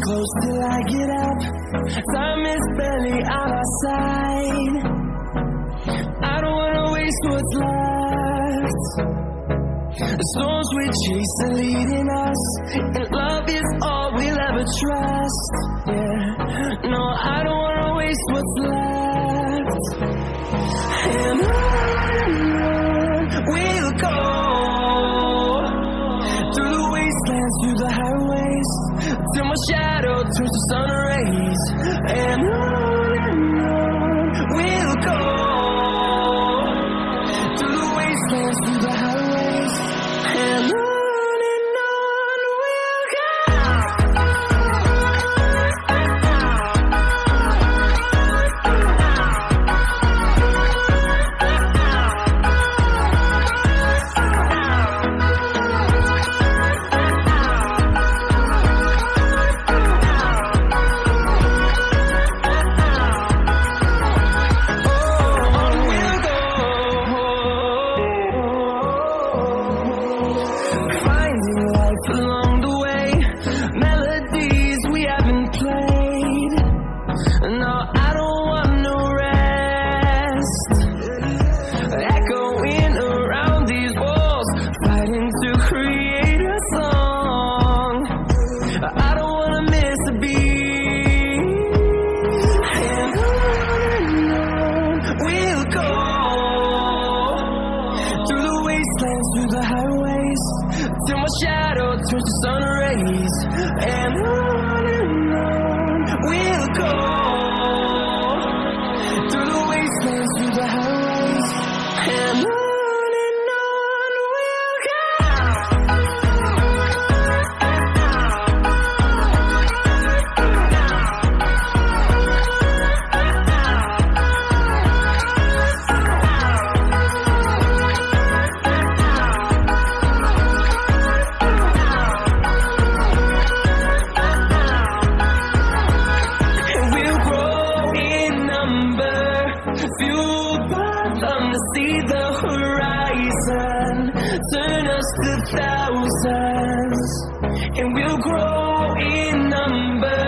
close till I get up. Time is barely on our side. I don't wanna waste what's left. The storms we chase are leading us, and love is all we'll ever trust. Yeah, no, I don't wanna waste what's left. And on we'll go, through the wastelands, through the highways, till my shadow turns to sun rays. And on we'll go, through the wastelands, through the highways, and on we'll go. Along the way, melodies we haven't played. No, I don't want no rest. Echoing around these walls, fighting to create a song. I don't wanna miss a beat. And on we'll go, through the wastelands, through the highways, till my shadow turns to sun rays. And on we'll go, through the wastelands, through the highways, and on we'll go. Fueled by them to see the horizon, turn us to thousands, and we'll grow in number.